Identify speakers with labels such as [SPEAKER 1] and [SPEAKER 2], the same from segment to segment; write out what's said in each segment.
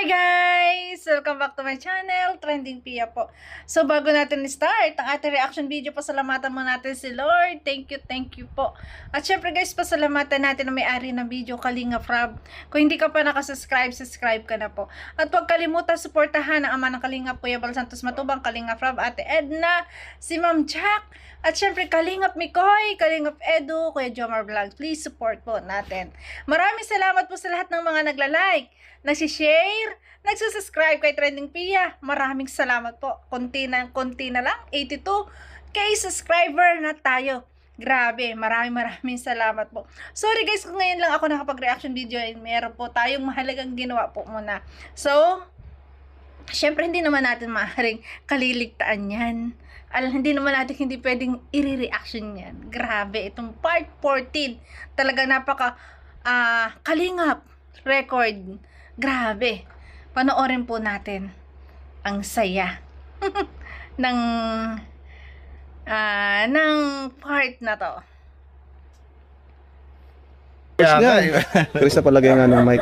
[SPEAKER 1] Hi guys! Welcome back to my channel, Trending Pia po. So bago natin start ang ating reaction video, pasalamatan mo natin si Lord. Thank you po. At syempre guys, pasalamatan natin ang may-ari ng video, Kalinga Prab. Kung hindi ka pa nakasubscribe, subscribe ka na po. At huwag kalimutan suportahan ang ama ng Kalinga, Kuya Bal Santos Matubang, Kalinga Prab, Ate Edna, si Ma'am Jack, at syempre Kalingap Mikoy, Kalingap Edu, Kuya Jomar Vlogs. Please support po natin. Maraming salamat po sa lahat ng mga nagla-like, nagsishare, nagsusubscribe kay Trending Pia. Maraming salamat po. Konti na lang, 82k subscriber na tayo. Grabe, maraming salamat po. Sorry guys kung ngayon lang ako nakapag-reaction video, meron po tayong mahalagang ginawa po muna. So, syempre hindi naman natin maaaring kaliligtaan yan. Hindi naman natin hindi pwedeng i-reaction yan. Grabe, itong part 14. Talaga napaka kalingap record. Grabe. Panoorin po natin ang saya ng part na to.
[SPEAKER 2] Chris na palagay nga ng mic.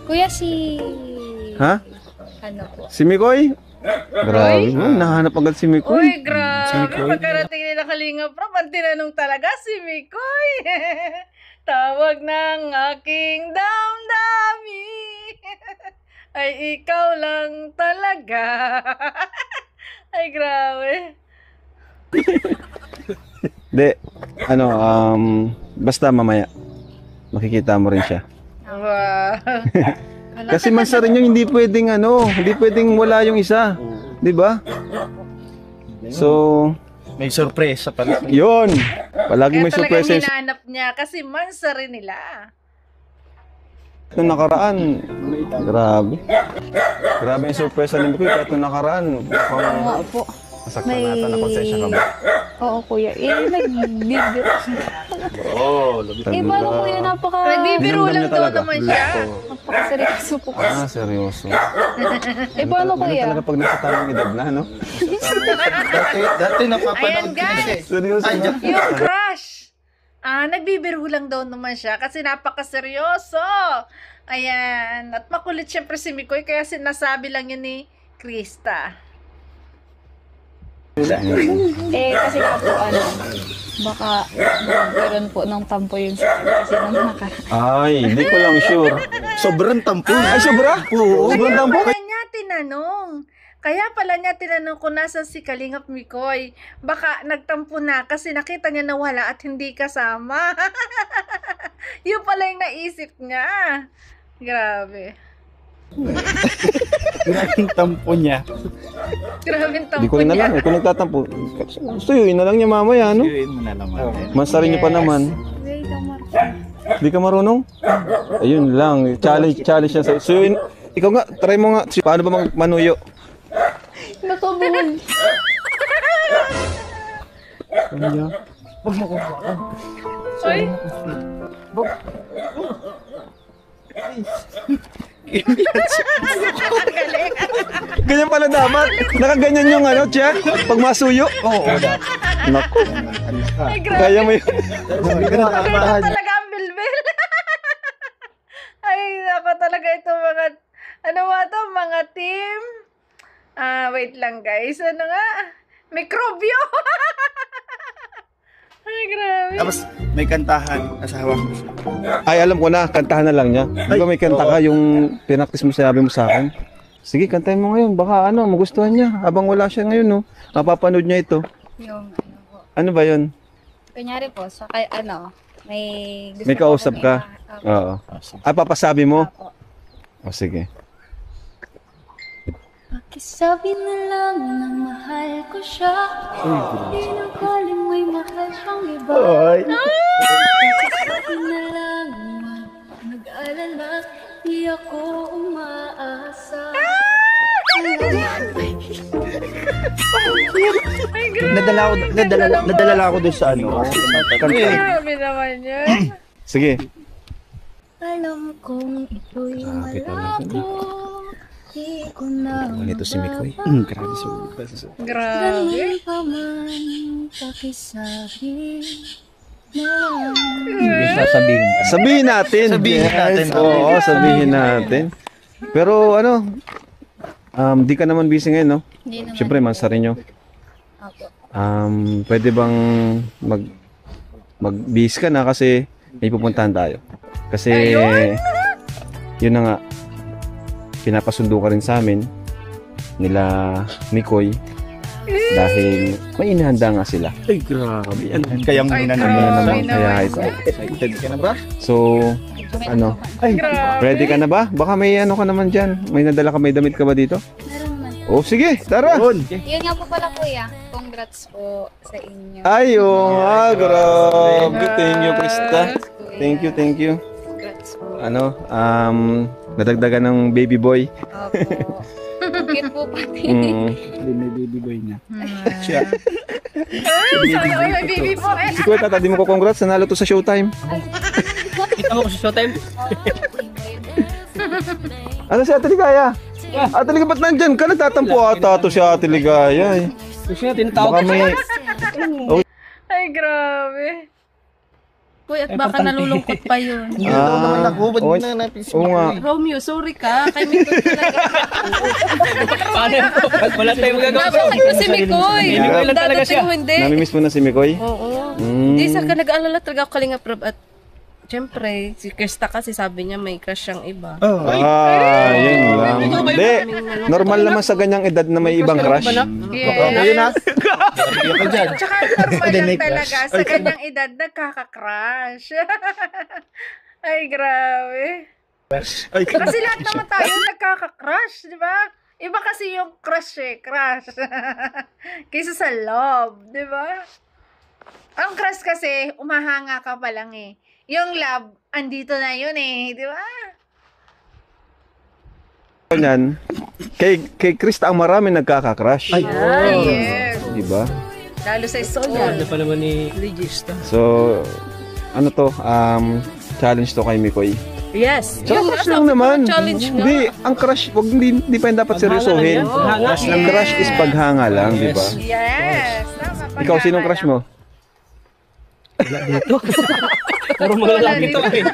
[SPEAKER 3] Kuya si...
[SPEAKER 2] Ha?
[SPEAKER 3] Ano po?
[SPEAKER 2] Si Mikoy? Grabe. Nahanap agad si Mikoy.
[SPEAKER 1] Uy, grabe. Pagkarating nila Kalinga Prab, ang tinanong talaga si Mikoy. Tawag ng aking damdami ay ikaw lang talaga. Ay, grabe.
[SPEAKER 2] Hindi. Basta mamaya. Makikita mo rin siya.
[SPEAKER 1] Wow.
[SPEAKER 2] Kasi mansa rin yung hindi pwedeng hindi pwedeng wala yung isa. 'Di ba? So,
[SPEAKER 4] may sorpresa pala.
[SPEAKER 2] Yun. Palagi may
[SPEAKER 1] talagang
[SPEAKER 2] surprise.
[SPEAKER 1] hinanap niya kasi mansa rin nila.
[SPEAKER 2] Nung nakaraan, grabe. Grabe yung surpresa ni Mikoy. Kahit nung nakaraan,
[SPEAKER 3] Oo po.
[SPEAKER 2] masaktan nata na konsensya ka ba?
[SPEAKER 3] Oo kuya. Nagbibiro.
[SPEAKER 4] Oh,
[SPEAKER 3] Paano kuya?
[SPEAKER 1] Nagbibiro lang daw naman siya.
[SPEAKER 3] Napakaseryoso po kasi.
[SPEAKER 2] Seryoso.
[SPEAKER 3] Paano
[SPEAKER 2] Ano
[SPEAKER 3] kuya?
[SPEAKER 2] talaga pag nasa tamang edad na, no?
[SPEAKER 4] dati napapanood
[SPEAKER 1] Ayan,
[SPEAKER 4] ko na siya.
[SPEAKER 1] guys.
[SPEAKER 2] Seryoso.
[SPEAKER 1] Yung crush. Nagbibiro lang daw naman siya kasi napakaseryoso. Ayan. At makulit syempre si Mikoy kaya sinasabi lang yun ni Krista.
[SPEAKER 3] Kasi nga po baka magkaroon po ng tampo yun sa akin kasi nang
[SPEAKER 2] Ay, hindi ko lang sure.
[SPEAKER 4] Sobrang tampo.
[SPEAKER 2] Ay, sobra? Oo, sobrang tampo.
[SPEAKER 1] Kaya pala niya tinanong kung nasa si Kalingap Mikoy. Baka nagtampo na kasi nakita niya na wala at hindi kasama. Yun pala yung naisip niya. Grabe.
[SPEAKER 4] Grabing tampo niya.
[SPEAKER 1] Grabing
[SPEAKER 2] Hindi
[SPEAKER 1] tampo
[SPEAKER 2] ko rin
[SPEAKER 1] niya.
[SPEAKER 2] alam. Kung nagtatampo, suyuin na lang niya mamaya, no?
[SPEAKER 4] Yun mo na naman.
[SPEAKER 2] Masarin niyo pa naman. Hindi ka marunong? Ayun lang. Challenge niya sa'yo. Suyuin. Ikaw nga, try mo nga. Paano ba manuyo?
[SPEAKER 3] Nakabuhol.
[SPEAKER 4] Huwag mo kumakan.
[SPEAKER 1] Uy. Galing.
[SPEAKER 2] Ganyan pala dapat. Nakaganyan yung check. Pag masuyo. Oo. Naku.
[SPEAKER 1] Ay, grabe.
[SPEAKER 2] Kaya mo yun.
[SPEAKER 1] Talaga ang bilbil. Ay, ako talaga ito mga team. Wait lang guys. Ano nga? Mikrobyo. Ay, grabe.
[SPEAKER 4] Tapos may kantahan. Asawa ko siya.
[SPEAKER 2] Ay, alam ko na. Kantahan na lang niya. Di ba may kanta ka yung pinaktis mo, sabi mo sa akin? Sige, kantahin mo ngayon. Baka magustuhan niya. Habang wala siya ngayon, no? Mapapanood niya ito.
[SPEAKER 3] Yung po.
[SPEAKER 2] Ano ba yun?
[SPEAKER 3] Kunyari po, sa may gusto
[SPEAKER 2] May kausap
[SPEAKER 3] po
[SPEAKER 2] ka?
[SPEAKER 3] kami,
[SPEAKER 2] Oo. Papasabi mo?
[SPEAKER 3] Apo.
[SPEAKER 2] O, sige.
[SPEAKER 3] Pakisabi na lang na mahal ko siya. Pinagaling mo'y mahal siyang iba.
[SPEAKER 2] Ay.
[SPEAKER 3] Pakisabi na lang mag-alala. Di ako umaasa.
[SPEAKER 4] Nadala ako doon sa kanta.
[SPEAKER 1] Grabe naman yan.
[SPEAKER 2] Sige.
[SPEAKER 3] Alam kong ito'y
[SPEAKER 2] Sabi talaga,
[SPEAKER 3] malabo. Di ko na
[SPEAKER 2] Ganito si Mikoy.
[SPEAKER 4] Grabe so.
[SPEAKER 1] Grabe.
[SPEAKER 3] ganun pa man pakisabi.
[SPEAKER 4] Sasabihin ka.
[SPEAKER 2] Sabihin natin.
[SPEAKER 4] Sabihin natin.
[SPEAKER 2] Oo, sabihin natin. Pero ano, di ka naman busy ngayon, no?
[SPEAKER 3] Hindi naman.
[SPEAKER 2] Siyempre, Mansarinyo.
[SPEAKER 3] Opo.
[SPEAKER 2] Pwede bang mag-busy ka na kasi may pupuntahan tayo. Kasi, yun na nga, pinapasundo ka rin sa amin nila Mikoy dahil may inihanda nga sila.
[SPEAKER 4] Ay, grabe. Yan. Kayang
[SPEAKER 1] Ay,
[SPEAKER 4] ina
[SPEAKER 1] grabe.
[SPEAKER 4] naman.
[SPEAKER 2] Kaya ito.
[SPEAKER 4] Excited ka na ba?
[SPEAKER 2] So, ano,
[SPEAKER 1] Grabe.
[SPEAKER 2] ready ka na ba? Baka may ano ka naman dyan. May nadala ka, may damit ka ba dito?
[SPEAKER 3] Meron naman.
[SPEAKER 2] Oh, sige, tara!
[SPEAKER 4] Yun.
[SPEAKER 3] Yun nga po pala kuya. Congrats po sa inyo.
[SPEAKER 2] Ay, oh, grabe. Thank you, Krista.
[SPEAKER 3] Kuya.
[SPEAKER 2] Thank you.
[SPEAKER 3] Congrats po.
[SPEAKER 2] Ano, nadagdagan ng baby boy.
[SPEAKER 3] Opo. Cute po pati.
[SPEAKER 4] Hindi, may baby boy niya. Siya.
[SPEAKER 1] Ay, sana all may baby po eh.
[SPEAKER 2] Si Kuya Tata, di mo ko congrats, nanalo to sa Showtime.
[SPEAKER 5] Kita mo ko sa Showtime.
[SPEAKER 2] Ano si Ate Ligaya? Ate Ligaya, ba't nandyan ka? Nagtatampo ata to si Ate Ligaya eh.
[SPEAKER 5] Gusto niya, tinatawag
[SPEAKER 2] Baka may...
[SPEAKER 1] Ay, grabe.
[SPEAKER 6] Kuya, at baka nalulungkot pa yun.
[SPEAKER 4] Hindi daw naman ako. Ba't
[SPEAKER 2] oo,
[SPEAKER 4] na natin si
[SPEAKER 2] oo nga.
[SPEAKER 6] Romeo, sorry ka. Kay Mikoy talaga.
[SPEAKER 5] Paano yun? Wala tayong magagawa.
[SPEAKER 6] Napakit ko si Mikoy.
[SPEAKER 5] Kay Mikoy lang talaga siya.
[SPEAKER 6] Dadating mo hindi.
[SPEAKER 2] Namimiss mo na si Mikoy?
[SPEAKER 6] Oo.
[SPEAKER 2] Mm.
[SPEAKER 6] Hindi sa ka nag-aalala talaga ako Kalinga Prab at syempre, si Krista kasi sabi niya may crush siyang iba.
[SPEAKER 4] Oh, ay.
[SPEAKER 2] Yun lang. Hindi. Normal naman sa ganyang edad na may ibang crush.
[SPEAKER 4] Baka yun ha. Bigyan ko dyan.
[SPEAKER 1] Tsaka normal
[SPEAKER 4] Then
[SPEAKER 1] lang
[SPEAKER 4] may
[SPEAKER 1] talaga
[SPEAKER 4] crush.
[SPEAKER 1] sa kanyang edad nagkaka-crush. Ay, grabe.
[SPEAKER 4] Ay,
[SPEAKER 1] Kasi lahat naman tayo nagkaka-crush, di ba? Iba kasi yung crush eh, crush. Kaysa sa love, di ba? Ang crush kasi, umahanga ka pa lang eh. Yung love, andito na yun eh, di ba?
[SPEAKER 2] Yan. Kay Krista ang marami nagkaka-crush.
[SPEAKER 1] Ay, yes.
[SPEAKER 2] Di ba?
[SPEAKER 1] Lalo sa school.
[SPEAKER 5] Ano pa naman ni Regista?
[SPEAKER 2] So, ano to? Challenge to kay Mikoy.
[SPEAKER 6] Yes.
[SPEAKER 2] Tsaka crush lang naman.
[SPEAKER 6] Challenge nga.
[SPEAKER 2] Hindi, ang crush, hindi pa yung dapat seryosohin.
[SPEAKER 5] Paghanga.
[SPEAKER 2] Ang crush is paghanga lang, di ba?
[SPEAKER 1] Yes. Tama,
[SPEAKER 2] Ikaw, sinong crush mo?
[SPEAKER 5] Puro mga lalaki to eh.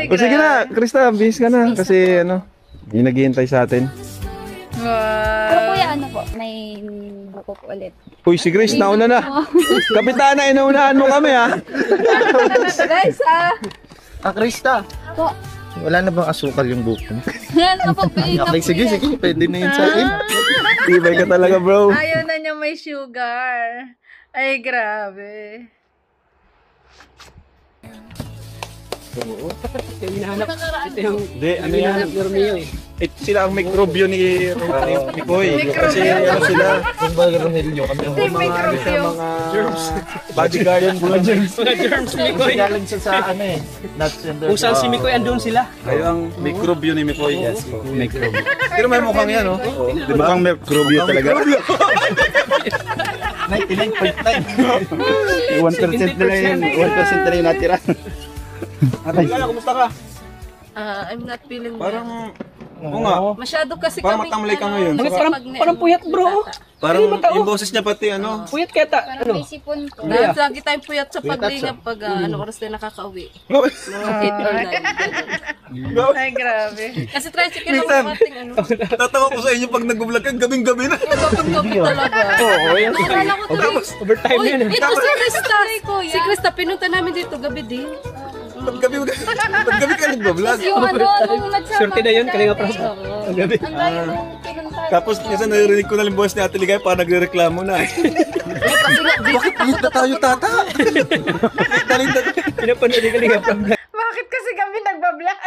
[SPEAKER 2] O sige na, Krista, bis ka na. Kasi ano, yung naghihintay sa atin.
[SPEAKER 3] Pero
[SPEAKER 1] Wow.
[SPEAKER 3] kuya, ano po? May buko po ulit.
[SPEAKER 2] Uy, si Grace, nauna na. Kapitana, inaunahan mo kami ha.
[SPEAKER 3] Guys,
[SPEAKER 4] Krista.
[SPEAKER 3] po.
[SPEAKER 4] Wala na bang asukal yung buko mo?
[SPEAKER 3] Ano po?
[SPEAKER 4] Okay, sige. Pwede na yun sa akin.
[SPEAKER 2] Ibay ka talaga, bro.
[SPEAKER 1] Ayaw na niya may sugar. Ay, grabe.
[SPEAKER 5] Ito yung hinahanap. Ito yung
[SPEAKER 2] Hindi, ano yan?
[SPEAKER 5] hinahanap ni Romeo eh.
[SPEAKER 2] Sila ang mikrobyo ni Mikoy. Kasi ano sila,
[SPEAKER 4] Kung ba Rogelio kami ang
[SPEAKER 1] May mikrobyo.
[SPEAKER 2] bodyguard yan.
[SPEAKER 5] Mga germs ni Mikoy.
[SPEAKER 4] galing sa ano eh. Nuts and
[SPEAKER 5] Kung saan si Mikoy, andun sila.
[SPEAKER 2] Kayo ang mikrobyo ni Mikoy. Yes po.
[SPEAKER 5] Mikrobyo.
[SPEAKER 2] Pero may mukhang yan, oh.
[SPEAKER 4] Di ba? Mukhang mikrobyo talaga. 99.9. 1% na lang yun. 1% na lang yung natira.
[SPEAKER 2] Aray. Kumusta ka?
[SPEAKER 6] I'm not feeling
[SPEAKER 2] Parang, oo nga.
[SPEAKER 6] masyado kasi
[SPEAKER 2] Parang
[SPEAKER 6] kami.
[SPEAKER 2] matamlay ka ngayon.
[SPEAKER 5] Parang puyat bro.
[SPEAKER 2] Parang yung boses niya pati ano.
[SPEAKER 5] Puyat kaya
[SPEAKER 3] Parang may sipon po.
[SPEAKER 6] Lagi tayong puyat sa paglingap pag ano oras tayo nakakauwi. Mga 8 or 9.
[SPEAKER 1] Ay, grabe.
[SPEAKER 6] Kasi tricycle lang
[SPEAKER 2] Minsan.
[SPEAKER 6] mating ano.
[SPEAKER 2] Tatawa ko sa inyo pag nag-vlog ka, gabing-gabi na.
[SPEAKER 6] Kapag-gabi talaga.
[SPEAKER 5] Oo, yan.
[SPEAKER 6] Naalala ko tuloy.
[SPEAKER 5] Overtime
[SPEAKER 6] Uy,
[SPEAKER 5] yan.
[SPEAKER 6] ito si Krista. Si Krista, pinunta namin dito gabi din.
[SPEAKER 2] Pag-gabi ka nag-vlog.
[SPEAKER 3] Yung ano, nung nagsama.
[SPEAKER 5] Swerte na yun, Kalinga Prab. Ang gabi.
[SPEAKER 3] Ang layo nung pinunta.
[SPEAKER 2] Tapos minsan naririnig ko na yung boses ni Ate Ligay para nagre-reklamo na eh. Bakit pilit na tayo, tata?
[SPEAKER 5] Pinapanood ni Kalinga Prab.
[SPEAKER 1] Bakit kasi kami nagbablog?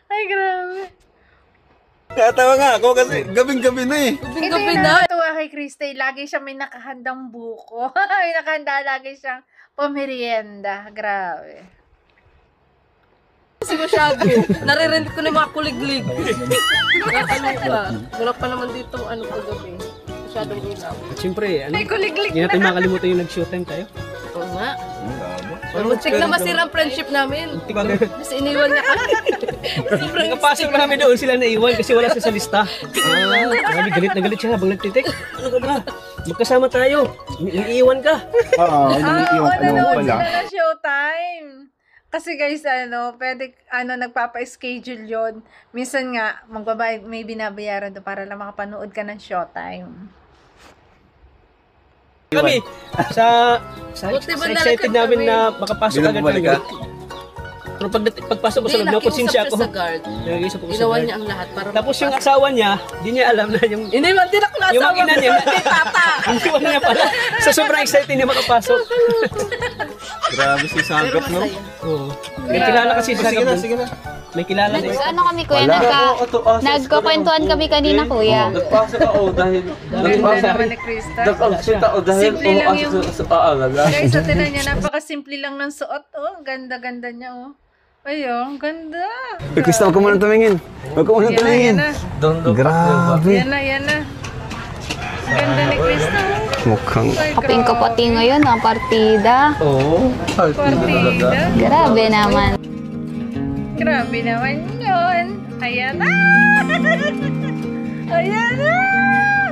[SPEAKER 1] Ay, grabe.
[SPEAKER 2] Tatawa nga ako kasi gabing-gabi na eh.
[SPEAKER 6] Gabi
[SPEAKER 1] Ito
[SPEAKER 6] na.
[SPEAKER 1] yung natuwa kay Krista. Lagi siya may nakahandang buko. May nakahanda lagi siyang pamerienda. Grabe.
[SPEAKER 6] Kasi masyado. Naririnig ko na yung mga kuliglig. Nakakaluka. Wala pa naman dito ano paggabi. Masyadong ilaw.
[SPEAKER 5] Siyempre, ano,
[SPEAKER 1] May kuliglig
[SPEAKER 5] hindi natin makalimutan yung nag-showtime tayo.
[SPEAKER 6] Oo nga. Muntik na masira ang friendship namin. Kasi iniwan niya kami. Sobrang
[SPEAKER 5] Nakapasok namin doon sila naiwan kasi wala siya sa lista. Grabe, galit na galit siya habang nagtitik. Ano ka ba? Magkasama tayo. Iniiwan ka.
[SPEAKER 4] Oo, iniiwan ka naman
[SPEAKER 1] nanood
[SPEAKER 4] pala.
[SPEAKER 1] sila na Showtime. Kasi guys, pwede, nagpapa-schedule yon. Minsan nga, magbabayad, may binabayaran doon para lang makapanood ka ng Showtime.
[SPEAKER 5] Kami, sa
[SPEAKER 6] Buti ba
[SPEAKER 5] excited
[SPEAKER 6] nalakad
[SPEAKER 5] namin
[SPEAKER 6] kami?
[SPEAKER 5] na makapasok agad
[SPEAKER 4] Bumalik
[SPEAKER 5] kami.
[SPEAKER 4] ka?
[SPEAKER 5] Pero pagpasok ko sa loob,
[SPEAKER 6] Hindi,
[SPEAKER 5] nakonsensya
[SPEAKER 6] nakiusap
[SPEAKER 5] ako.
[SPEAKER 6] siya sa guard.
[SPEAKER 5] Nakiusap ako sa
[SPEAKER 6] Ginawa
[SPEAKER 5] guard.
[SPEAKER 6] niya ang lahat para
[SPEAKER 5] Tapos yung asawa niya, di niya alam na yung
[SPEAKER 6] Hindi man din ako
[SPEAKER 5] yung
[SPEAKER 6] nasawa.
[SPEAKER 5] ina niya,
[SPEAKER 6] Tata.
[SPEAKER 5] ang iwan niya pala. Sa sobrang excited niya makapasok.
[SPEAKER 4] Grabe si Sagap, no?
[SPEAKER 5] Oo. May kilala kasi sa
[SPEAKER 4] Sige na, sige na.
[SPEAKER 5] May kilala na.
[SPEAKER 3] Ano kami kuya, nagkukwentuhan kami kanina kuya.
[SPEAKER 7] Nagpasok ako dahil
[SPEAKER 1] Ganda naman ni Krista.
[SPEAKER 7] nag-absent ako dahil
[SPEAKER 1] Simple lang
[SPEAKER 7] umaasa
[SPEAKER 1] yung-
[SPEAKER 7] sa paalala.
[SPEAKER 1] Guys, sa tinan niya, napakasimple lang ng suot. Oh, ganda-ganda niya, oh. Ayun, ganda.
[SPEAKER 2] Uy, Krista, huwag ka muna tumingin. Huwag ka muna
[SPEAKER 1] Yan na, yan
[SPEAKER 2] tumingin.
[SPEAKER 1] na.
[SPEAKER 2] Grabe.
[SPEAKER 1] Yan na. Ganda ni Krista, oh.
[SPEAKER 2] Mukhang...
[SPEAKER 1] Ay,
[SPEAKER 3] Kaping ko pati ngayon, ang partida.
[SPEAKER 7] Oo.
[SPEAKER 1] Partida.
[SPEAKER 3] Grabe naman.
[SPEAKER 1] Grabe naman yun. Ayan na. Ayan na.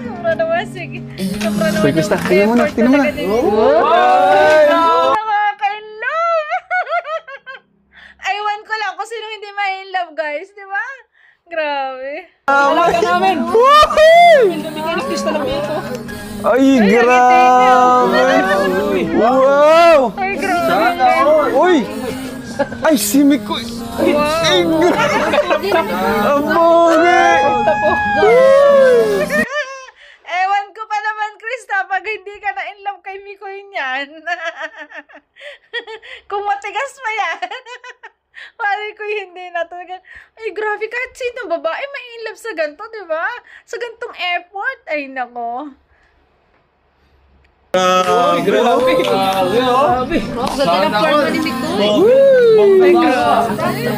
[SPEAKER 1] Sobra naman, sige. Sobra naman
[SPEAKER 2] Uy, Krista,
[SPEAKER 1] yung
[SPEAKER 2] tingnan mo na,
[SPEAKER 1] effort
[SPEAKER 2] tingnan mo na.
[SPEAKER 1] talaga ni- Nakaka-inlove. Aywan ko lang kung sino hindi ma-inlove, guys. Di ba? Grabe.
[SPEAKER 5] Alaga namin! Ang gabi kayo ni Krista lang ito.
[SPEAKER 2] Ay, grabe! Wow!
[SPEAKER 1] Ay, grabe.
[SPEAKER 2] Uy! Ay, si Mikoy! Ay, grabe! Ang pogi!
[SPEAKER 1] Ewan ko pa naman, Krista, pag hindi ka na in love kay Mikoy niyan. Kung matigas pa yan. Pari ko hindi na talaga. Ay, grabe, kahit sino babae may in love sa ganito, di ba? Sa gantong effort. Ay, nako.
[SPEAKER 5] Grabe!
[SPEAKER 6] Ganda ng forma ni Mikoy.
[SPEAKER 1] Ay, grabe.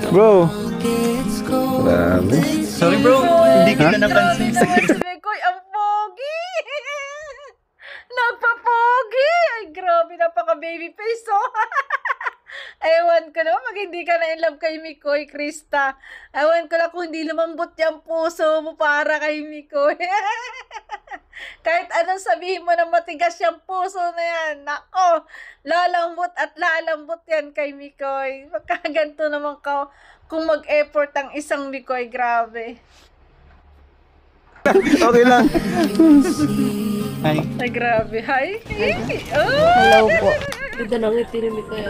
[SPEAKER 2] Bro! Grabe.
[SPEAKER 4] Sorry bro, hindi kita napansin.
[SPEAKER 1] Mikoy, ang pogi. Nagpa-pogi. Ay, grabe, napaka-baby face, oh. Ewan ko na, pag hindi ka na in love kay Mikoy, Krista. Ewan ko na kung hindi lumambot yung puso mo para kay Mikoy. Kahit anong sabihin mo na matigas yung puso na yan, nako, lalambot at lalambot yan kay Mikoy. Magkaganto naman ka kung mag-effort ang isang Mikoy, grabe.
[SPEAKER 2] Okay lang.
[SPEAKER 4] Hi.
[SPEAKER 1] Ay, grabe. Hi. Oh,
[SPEAKER 3] Hello po.
[SPEAKER 6] Ganda ng ngiti ni Mikoy.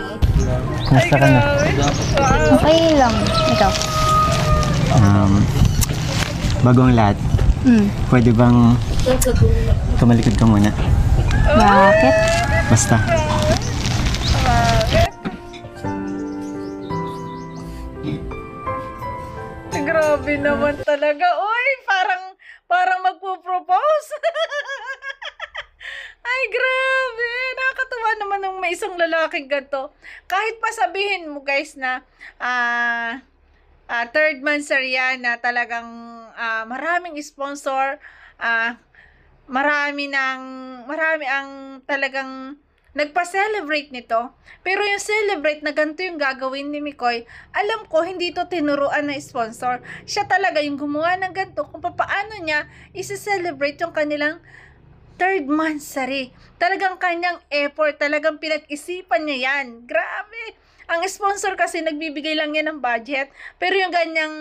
[SPEAKER 1] ay, grabe. Wow.
[SPEAKER 3] Okay lang. Ikaw.
[SPEAKER 8] Bago ang lahat, pwede bang tumalikod ka muna?
[SPEAKER 3] Bakit?
[SPEAKER 8] Basta.
[SPEAKER 1] Grabe naman talaga. Uy, parang magpo-propose. Ay, grabe. Nakakatuwa naman ng may isang lalaking ganito. Kahit pa sabihin mo, guys, na third monthsary yan, na talagang maraming sponsor, marami ang talagang nagpa-celebrate nito. Pero yung celebrate na ganito yung gagawin ni Mikoy, alam ko hindi to tinuruan na sponsor. Siya talaga yung gumawa ng ganito kung paano niya isi-celebrate yung kanilang third monthsary. Talagang kanyang effort, talagang pinag-isipan niya yan. Grabe! Ang sponsor kasi nagbibigay lang yan ng budget. Pero yung ganyang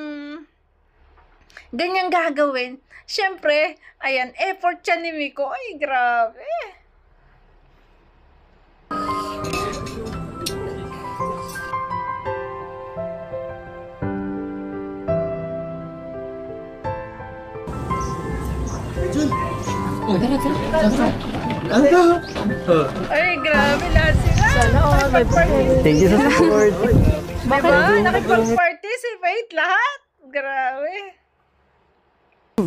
[SPEAKER 1] gagawin, syempre, ayan, effort siya ni Miko. Ay, grabe! Ay, grabe lahat sila.
[SPEAKER 8] Thank you sa support.
[SPEAKER 1] Diba? Nakipag-participate lahat. Grabe.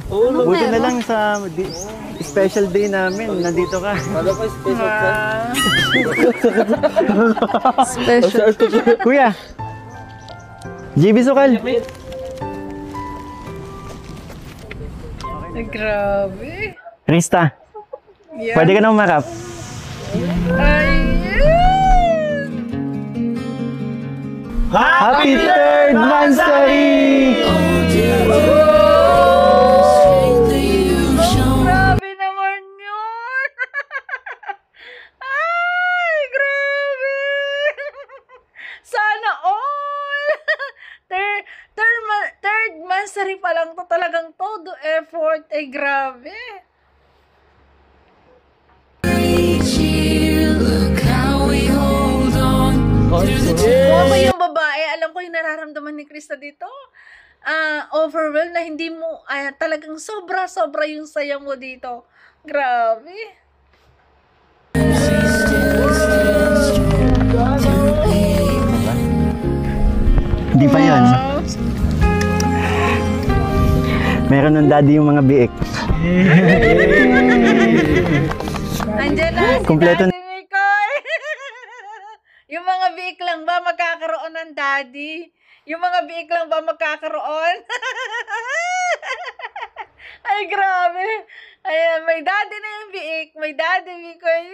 [SPEAKER 8] Buti na lang sa special day namin, nandito ka.
[SPEAKER 1] Wow.
[SPEAKER 8] Kuya! JB Sukal!
[SPEAKER 1] Ay, grabe.
[SPEAKER 8] Krista,
[SPEAKER 1] Yan.
[SPEAKER 8] pwede ka na umarap.
[SPEAKER 1] Ayun.
[SPEAKER 8] Happy third monthsary!
[SPEAKER 1] Grabe naman yun. Ay, grabe. nursery pa lang to, talagang todo effort. Ay, grabe. Kung yung babae, alam ko yung nararamdaman ni Krista dito. Overwhelmed na hindi mo, talagang sobra-sobra yung saya mo dito. Grabe.
[SPEAKER 8] Hindi pa yan. Meron ng daddy yung mga biik.
[SPEAKER 1] Andiyan na si
[SPEAKER 8] Kompleto
[SPEAKER 1] Daddy Mikoy. Yung mga biik lang ba magkakaroon ng daddy? Yung mga biik lang ba magkakaroon? Ay, grabe. Ayan, may daddy na yung biik. May daddy Mikoy.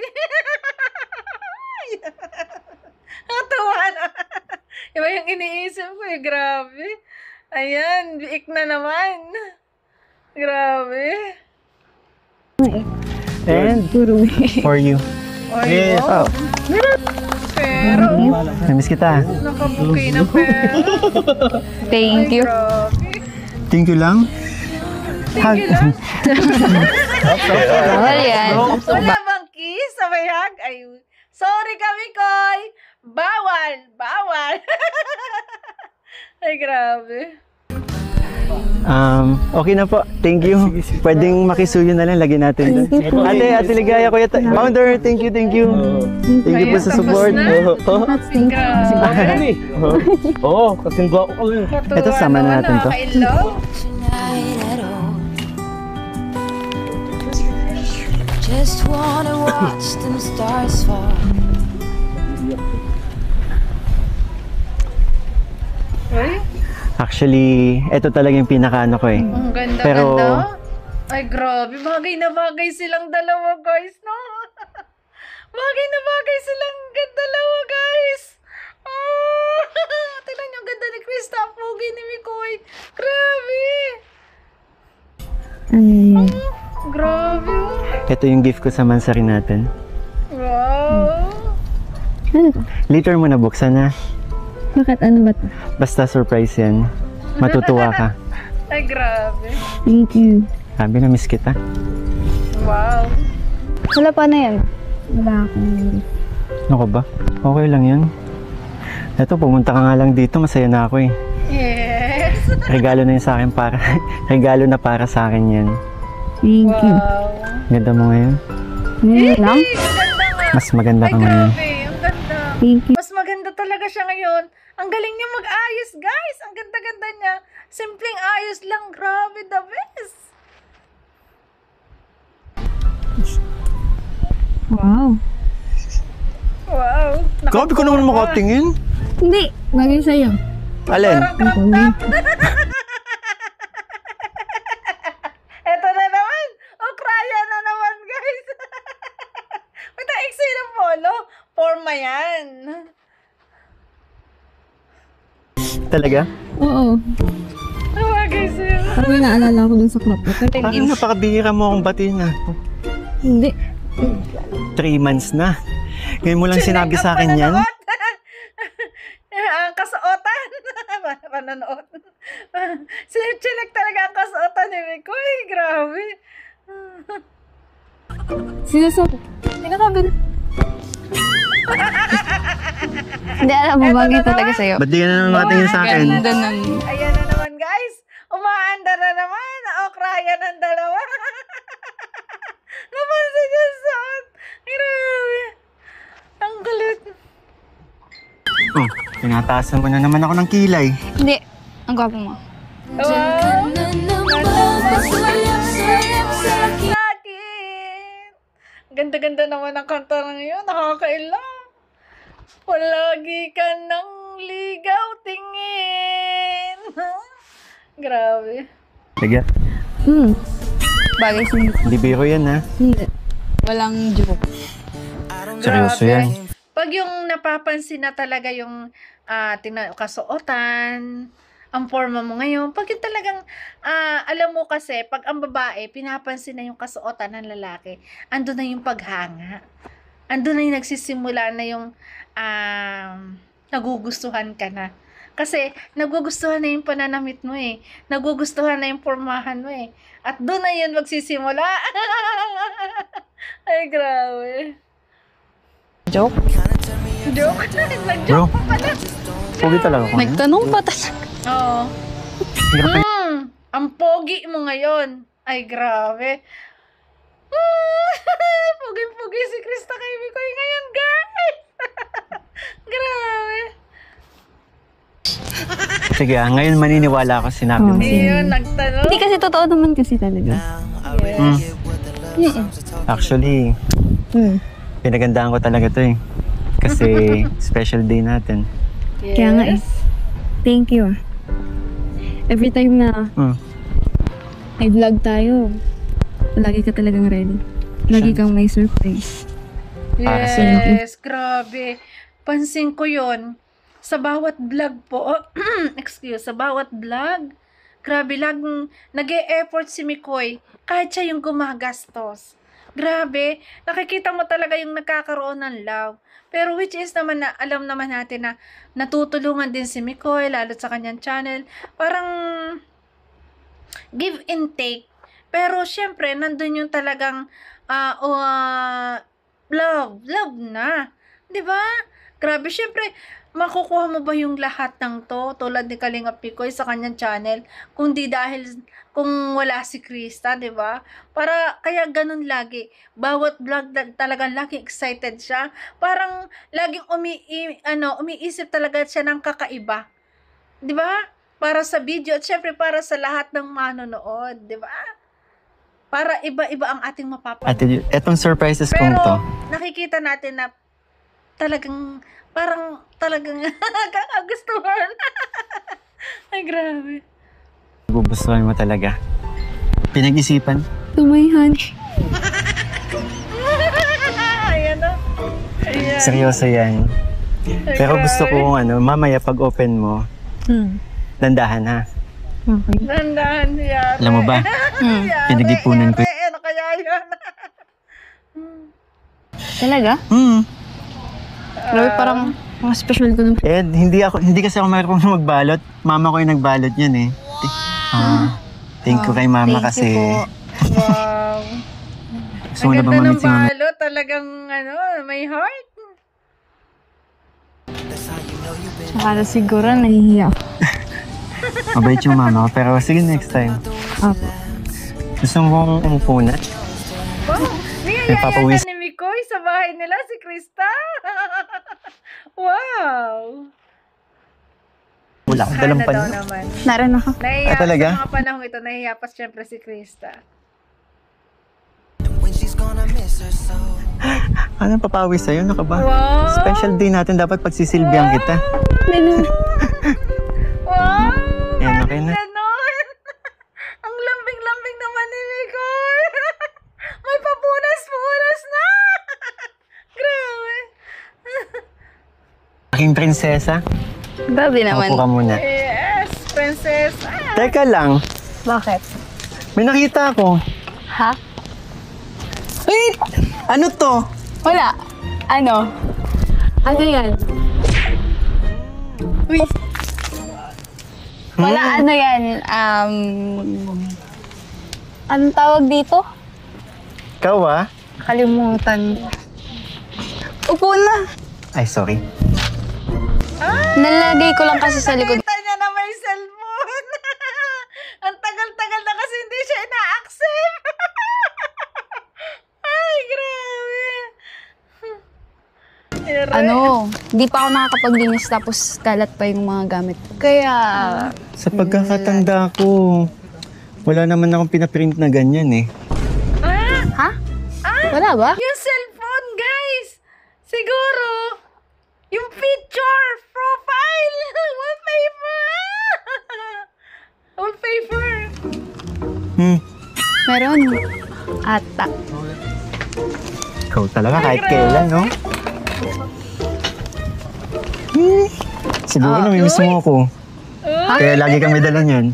[SPEAKER 1] Natuwa na. Iba yung iniisip ko eh. Grabe. Ayan, biik na naman. Grabe.
[SPEAKER 8] And for you.
[SPEAKER 1] Ay,
[SPEAKER 8] Oh,
[SPEAKER 1] pero,
[SPEAKER 8] namiss kita.
[SPEAKER 1] nakabuki na pero.
[SPEAKER 3] Thank you.
[SPEAKER 1] Grabe.
[SPEAKER 8] Thank you lang. Hug.
[SPEAKER 3] Bawal yan.
[SPEAKER 1] Wala bang kiss sa may hug? Ay, sorry kami, Koy. Bawal. Bawal. Ay, grabe.
[SPEAKER 8] Okay na po. Thank you. Pwedeng makisuyo na lang. Lagyan natin doon. Ate Ligaya, Kuya Founder, thank you. Thank you po sa support.
[SPEAKER 1] Grabe.
[SPEAKER 5] Oo, kasing gwapo ko eh.
[SPEAKER 8] Ito, sama na natin to.
[SPEAKER 1] Nakakailaw.
[SPEAKER 3] Just wanna watch them stars fall.
[SPEAKER 1] Ay,
[SPEAKER 8] Actually, ito talaga yung pinakaano ko eh.
[SPEAKER 1] ang ganda,
[SPEAKER 8] Pero-
[SPEAKER 1] ganda. Ay, grabe. Bagay na bagay silang dalawa, guys, no? Bagay na bagay silang dalawa, guys. Oh, tingnan niyo, ang ganda ni Krista. Ang pogi ni Mikoy. Grabe. Grabe. Oh.
[SPEAKER 8] Ito yung gift ko sa mansari natin.
[SPEAKER 1] Wow.
[SPEAKER 8] Later mo na buksan na.
[SPEAKER 9] Bakit? Ano ba to?
[SPEAKER 8] Basta surprise yan. Matutuwa ka.
[SPEAKER 1] Ay, grabe.
[SPEAKER 9] Thank you.
[SPEAKER 8] Sabi na miss kita.
[SPEAKER 1] Wow.
[SPEAKER 9] Wala pa na yan. Wala akong...
[SPEAKER 8] Ano ka ba? Okay lang yan. Ito, pumunta ka nga lang dito. Masaya na ako eh.
[SPEAKER 1] Yes.
[SPEAKER 8] Regalo na yun sa akin para... regalo na para sa akin yan.
[SPEAKER 9] Thank you.
[SPEAKER 1] Wow.
[SPEAKER 8] Ganda mo ngayon.
[SPEAKER 9] Ngayon lang?
[SPEAKER 1] Ay, ang ganda nga.
[SPEAKER 8] Mas maganda
[SPEAKER 1] Ay,
[SPEAKER 8] ka ngayon.
[SPEAKER 1] grabe. Ang ganda.
[SPEAKER 9] Thank you.
[SPEAKER 1] Mas maganda talaga siya ngayon. Ang galing niya mag-ayos, guys. Ang ganda-ganda niya. Simpleng ayos lang. Grabe, the best.
[SPEAKER 9] Wow.
[SPEAKER 1] Wow.
[SPEAKER 8] Grabe ko naman makatingin.
[SPEAKER 9] Hindi. Bagay sa'yo.
[SPEAKER 8] Alin?
[SPEAKER 1] Eto na naman. Okraya na naman, guys. Wait, iksi ng polo. Forma yan.
[SPEAKER 8] Talaga?
[SPEAKER 9] Oo.
[SPEAKER 1] Tawagay sa'yo.
[SPEAKER 9] Parang naalala ko dun sa crop ko.
[SPEAKER 8] Parang napakabihira mo akong batiin na.
[SPEAKER 9] Hindi.
[SPEAKER 8] 3 months na. Ngayon mo lang sinabi sa akin yan.
[SPEAKER 1] Ang kasuotan. Pananood. Chinek talaga ang kasuotan ni Mikoy. Grabe.
[SPEAKER 9] Sinasabi. Sinasabi. Hindi, alam mo, bagay talaga sa'yo.
[SPEAKER 8] Ba't di ka na naman nakatingin sa akin?
[SPEAKER 9] Ganda nun.
[SPEAKER 1] Ayan na naman, guys. Umaandar na naman. Okraya ng dalawa. Napansin niya suot. Grabe. Ang galit.
[SPEAKER 8] Oh, tinataasan mo na naman ako ng kilay.
[SPEAKER 9] Hindi. Ang gwapo mo.
[SPEAKER 1] Wow.
[SPEAKER 3] Sayap sa akin.
[SPEAKER 1] Sakit. Ganda-ganda naman ang kanta ng yun. Nakakailang. Palagi ka ng ligaw tingin. Grabe.
[SPEAKER 8] Sige.
[SPEAKER 9] Bagay sa'yo.
[SPEAKER 8] Hindi biro yan ha.
[SPEAKER 9] Hindi. Walang joke.
[SPEAKER 8] Seryoso yan.
[SPEAKER 1] Pag yung napapansin na talaga yung kasuotan, ang forma mo ngayon, pag yung talagang, alam mo kasi, pag ang babae, pinapansin na yung kasuotan ng lalaki, ando na yung paghanga. Ando na yung nagsisimula na yung nagugustuhan ka na. Kasi nagugustuhan na yung pananamit mo eh. Nagugustuhan na yung pormahan mo eh. At doon na yun magsisimula. Ay, grabe.
[SPEAKER 9] Joke?
[SPEAKER 1] Joke? Nag-joke pa pala.
[SPEAKER 8] Pogi talaga ako.
[SPEAKER 9] Nagtanong pa talaga.
[SPEAKER 1] Oo. Ang pogi mo ngayon. Ay, grabe. Pogi-pogi si Krista kay Mikoy ngayon, guys. Grabe.
[SPEAKER 8] Sige, ngayon maniniwala ako sinabi mo.
[SPEAKER 1] Ayun, nagtanong.
[SPEAKER 9] Hindi kasi totoo naman kasi talaga.
[SPEAKER 8] Actually, pinagandaan ko talaga to eh. Kasi special day natin.
[SPEAKER 9] Kaya nga eh. Thank you. Every time na may vlog tayo, lagi ka talagang ready. Lagi kang may surprise.
[SPEAKER 1] Yes, grabe. Pansin ko yon sa bawat vlog po. Excuse, sa bawat vlog. Grabe lang, nag-e-effort si Mikoy kahit siya yung gumagastos. Grabe, nakikita mo talaga yung nagkakaroon ng love. Pero which is naman na, alam naman natin na natutulungan din si Mikoy, lalo sa kanyang channel. Parang give and take. Pero syempre, nandun yung talagang love na. 'Di ba? Grabe, syempre, makukuha mo ba yung lahat ng to tulad ni Kalingap Mikoy sa kanyang channel kung kung wala si Krista, 'di ba? Para kaya ganun lagi. Bawat vlog talagang lagi excited siya. Parang laging umiisip talaga siya ng kakaiba. 'Di ba? Para sa video at syempre para sa lahat ng manonood, 'di ba? Para iba-iba ang ating mapapanood.
[SPEAKER 8] At etong surprises kong to.
[SPEAKER 1] Pero nakikita natin na talagang kakagustuhan. Ay, grabe.
[SPEAKER 8] Gugustuhan mo talaga. Pinag-isipan.
[SPEAKER 9] Tumayhan.
[SPEAKER 1] Ayan na. Ayan.
[SPEAKER 8] Seryoso yan.
[SPEAKER 1] Ay,
[SPEAKER 8] Pero gusto
[SPEAKER 1] grabe.
[SPEAKER 8] ko mamaya pag open mo, dandahan ha.
[SPEAKER 9] Okay.
[SPEAKER 1] Dandahan yari.
[SPEAKER 8] Alam mo ba?
[SPEAKER 1] Yari,
[SPEAKER 8] Pinag-ipunan ko.
[SPEAKER 1] Ano kaya yun?
[SPEAKER 9] Talaga? Grabe, parang mga special ko nung...
[SPEAKER 8] Hindi kasi ako marunong magbalot. Mama ko yung nagbalot yun eh. Thank you kay mama
[SPEAKER 9] Thank you
[SPEAKER 8] kasi.
[SPEAKER 9] po.
[SPEAKER 1] Wow.
[SPEAKER 8] Gusto mo
[SPEAKER 1] Ang
[SPEAKER 8] na ba
[SPEAKER 1] ganda ng
[SPEAKER 8] mamit si mama?
[SPEAKER 1] balo. Talagang, may heart.
[SPEAKER 9] Akala siguro nahihiya ako.
[SPEAKER 8] Mabait yung mama ko. Pero sige next time.
[SPEAKER 9] Opo.
[SPEAKER 8] Gusto mo kong umupo na?
[SPEAKER 1] Wow.
[SPEAKER 8] Papawis.
[SPEAKER 1] Niyayaya ni Mikoy sa bahay nila si Krista. Wow.
[SPEAKER 8] Wala akong dalang
[SPEAKER 1] Daw
[SPEAKER 8] pan.
[SPEAKER 1] naman.
[SPEAKER 9] Naroon ako.
[SPEAKER 1] Nahiya
[SPEAKER 8] talaga?
[SPEAKER 1] sa mga panahong ito, nahiya pa siyempre si Krista.
[SPEAKER 8] Anong papawis sa'yo? Ano ka ba?
[SPEAKER 1] Wow.
[SPEAKER 8] Special day natin. Dapat pagsisilbihan kita.
[SPEAKER 1] Wow!
[SPEAKER 8] Yan, okay na.
[SPEAKER 1] Ganon! Ang lambing-lambing naman ni Mikoy! May papunas-punas na! Grabe!
[SPEAKER 8] Aking prinsesa.
[SPEAKER 9] Grabe naman.
[SPEAKER 8] Upo ka muna.
[SPEAKER 1] Yes! Princess!
[SPEAKER 8] Teka lang.
[SPEAKER 9] Bakit?
[SPEAKER 8] May nakita ako.
[SPEAKER 9] Ha?
[SPEAKER 8] Wait! Ano to?
[SPEAKER 9] Wala. Ano? Ano yan? Uy. Wala, ano yan? Anong tawag dito?
[SPEAKER 8] Ikaw ah?
[SPEAKER 9] Kalimutan. Upo na.
[SPEAKER 8] Ay, sorry.
[SPEAKER 9] Nalagay ko lang kasi sa likod.
[SPEAKER 1] Kita niya na may cellphone! Ang tagal-tagal na kasi hindi siya ina-accept! Ay, grabe!
[SPEAKER 9] Ano, di pa ako nakakapaglinis tapos kalat pa yung mga gamit. Kaya,
[SPEAKER 8] Sa pagkakatanda ko, wala naman akong pinaprint na ganyan eh.
[SPEAKER 9] ha? Wala ba?
[SPEAKER 1] Yung cellphone, guys! Siguro, yung picture, profile, wallpaper! Wallpaper!
[SPEAKER 9] Meron. Ata.
[SPEAKER 8] Ikaw talaga kahit kailan, no? Siguro namimiss mo ako. Kaya lagi kami dala niyan.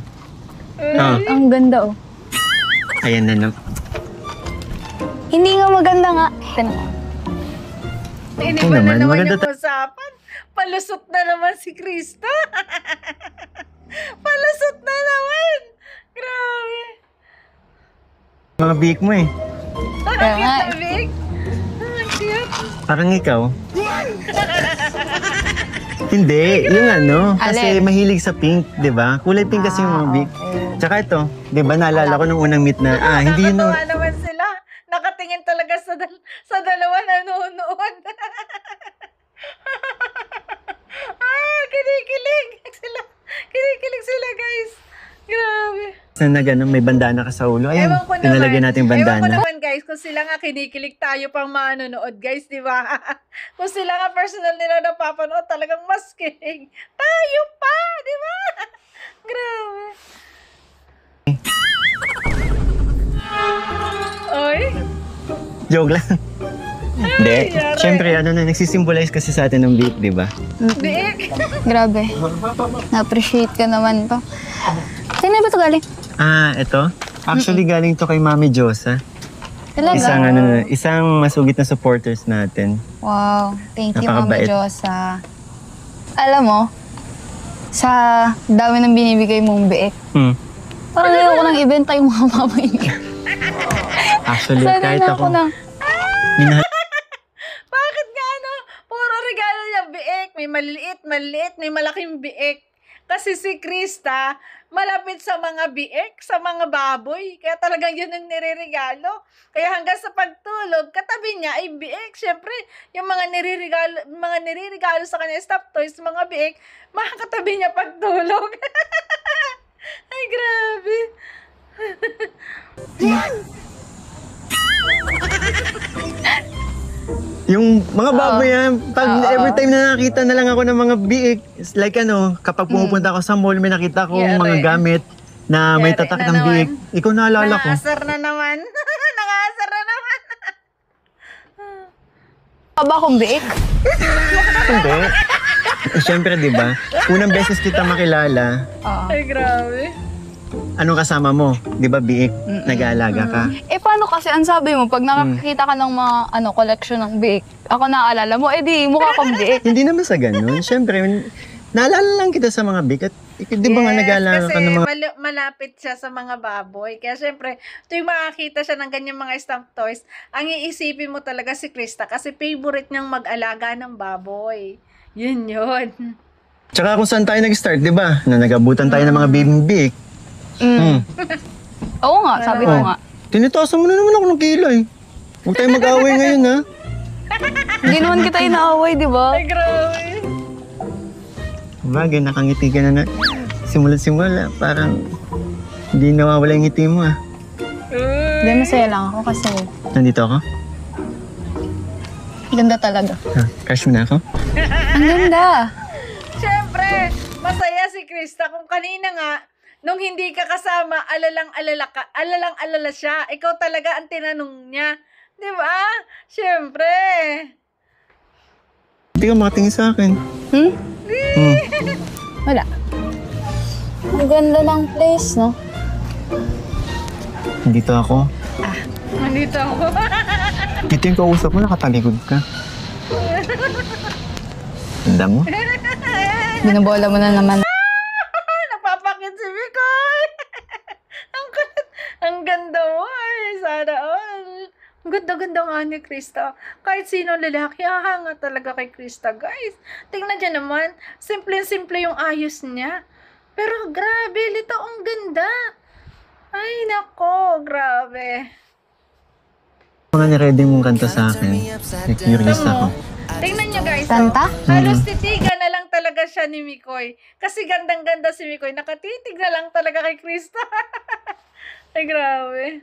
[SPEAKER 9] Ang ganda oh.
[SPEAKER 8] Ayan na, no?
[SPEAKER 9] Hindi nga maganda nga. Ito na.
[SPEAKER 1] Hindi
[SPEAKER 8] Oo
[SPEAKER 1] ba na
[SPEAKER 8] naman,
[SPEAKER 1] naman
[SPEAKER 8] maganda
[SPEAKER 1] yung usapan? Palusot na naman si Krista. Palusot na naman. Grabe.
[SPEAKER 8] Mga biik mo eh.
[SPEAKER 1] Kaya nga. Cute.
[SPEAKER 8] Parang ikaw. Hindi, yung ano, kasi mahilig sa pink, di ba? Kulay pink kasi yung mga biik. Tsaka ito, di ba naalala ko nung unang meet na, hindi yun.
[SPEAKER 1] Nakakatawa naman sila. Nakatingin talaga sa dalawa nanonood. Kinikilig sila. Kinikilig sila, guys. Grabe.
[SPEAKER 8] Na gano'n, may bandana ka sa ulo. Ayun,
[SPEAKER 1] Ewan ko naman.
[SPEAKER 8] tinalagyan natin yung
[SPEAKER 1] Ewan ko
[SPEAKER 8] bandana.
[SPEAKER 1] naman, guys, kung sila nga kinikilig tayo pang manonood, guys, di ba? Kung sila nga personal nila napapanood, talagang mas kilig. Tayo pa, di ba? Grabe. Oy.
[SPEAKER 8] Joke lang. Hindi.
[SPEAKER 1] yari.
[SPEAKER 8] Siyempre, ano na, nagsisimbolize kasi sa atin ng beat, di ba?
[SPEAKER 1] Biik.
[SPEAKER 9] Grabe. Na-appreciate ka naman to. Saan ba ito galing?
[SPEAKER 8] Ito? Actually, galing to kay Mami Josa.
[SPEAKER 9] Talaga?
[SPEAKER 8] Isang masugit na supporters natin.
[SPEAKER 9] Wow. Thank you, Mama
[SPEAKER 8] Napakabait.
[SPEAKER 9] Josa. Alam mo, sa dami ng binibigay mong biik, parang ngayon ko nang ibenta yung mga mamay.
[SPEAKER 8] Actually,
[SPEAKER 9] Sana
[SPEAKER 8] kahit
[SPEAKER 9] na
[SPEAKER 8] ako,
[SPEAKER 9] ako ng...
[SPEAKER 1] Bakit nga, no? Puro regalo niya biik. May maliliit, may malaking biik. Kasi si Krista, malapit sa mga biik, sa mga baboy. Kaya talagang yun ang nireregalo. Kaya hanggang sa pagtulog, katabi niya ay biik. Siyempre, yung mga nireregalo sa kanya, stuffed toys, mga biik, makakatabi niya pagtulog. Ay, grabe.
[SPEAKER 8] yung mga baboy yan, pag every time na nakita na lang ako ng mga biik, it's like ano, kapag pumupunta ako sa mall, may nakita ko mga gamit na may
[SPEAKER 1] Yari
[SPEAKER 8] tatak
[SPEAKER 1] na
[SPEAKER 8] ng biik.
[SPEAKER 1] naman.
[SPEAKER 8] Ikaw naalala ko.
[SPEAKER 1] Nangasar na naman. Nangasar na naman.
[SPEAKER 9] Aba akong biik?
[SPEAKER 8] Hindi. Siyempre, di ba? Unang beses kita makilala,
[SPEAKER 1] Ay, grabe.
[SPEAKER 8] anong kasama mo? Di ba, biik? Nag-aalaga ka.
[SPEAKER 9] Paano kasi ang sabi mo, pag nakakita ka ng mga collection ng biik, ako naaalala mo, di mukha kang biik.
[SPEAKER 8] Hindi naman sa ganun. Siyempre, naalala lang kita sa mga biik. At di ba nga nag-aalaga ka ng mga...
[SPEAKER 1] Kasi malapit siya sa mga baboy. Kaya syempre, tuwing makakita siya ng ganyan mga stamp toys, ang iisipin mo talaga si Krista kasi favorite niyang mag-alaga ng baboy. Yun yun.
[SPEAKER 8] Tsaka kung saan tayo nag-start, di ba? Na nag-abutan tayo ng mga baby biik.
[SPEAKER 9] Oo nga, sabi ko nga.
[SPEAKER 8] Tinitasan mo na naman ako ng kilay. Huwag tayo mag-away ngayon, ha?
[SPEAKER 9] Hindi naman kita inaaway, di ba?
[SPEAKER 1] Ay, grabe.
[SPEAKER 8] Bagay, nakangiti ka na simula-simula. Parang hindi nawawala yung ngiti mo, ah.
[SPEAKER 9] Hindi, masaya lang ako kasi
[SPEAKER 8] Nandito ako?
[SPEAKER 9] ganda talaga.
[SPEAKER 8] Crush mo na ako?
[SPEAKER 9] Ang ganda!
[SPEAKER 1] Syempre, masaya si Krista kung kanina nga, nung hindi ka kasama, alalang-alala siya. Ikaw talaga ang tinanong niya. Di ba? Syempre.
[SPEAKER 8] Hindi ka makatingin sa akin.
[SPEAKER 9] Wala. Ang ganda ng place, no?
[SPEAKER 8] Nandito ako.
[SPEAKER 1] Nandito ako.
[SPEAKER 8] Dito yung kausap mo, nakatalikod ka. Ganda mo?
[SPEAKER 9] Binabola mo na naman.
[SPEAKER 1] Napapakit si Mikoy. Ang ganda mo ay. Sana all. Ang ganda-ganda nga ni Krista. Kahit sino lalaki, hahanga talaga kay Krista, guys. Tingnan niya naman. Simple-simple yung ayos niya. Pero grabe, Lito, ang ganda. Ay, nako, grabe.
[SPEAKER 8] Mga niready mong kanta sa akin. Curious ako.
[SPEAKER 1] Tingnan niyo, guys.
[SPEAKER 9] Kanta?
[SPEAKER 1] Halos titigan na lang talaga siya ni Mikoy. Kasi gandang-ganda si Mikoy. Nakatitig na lang talaga kay Krista. Ay, grabe.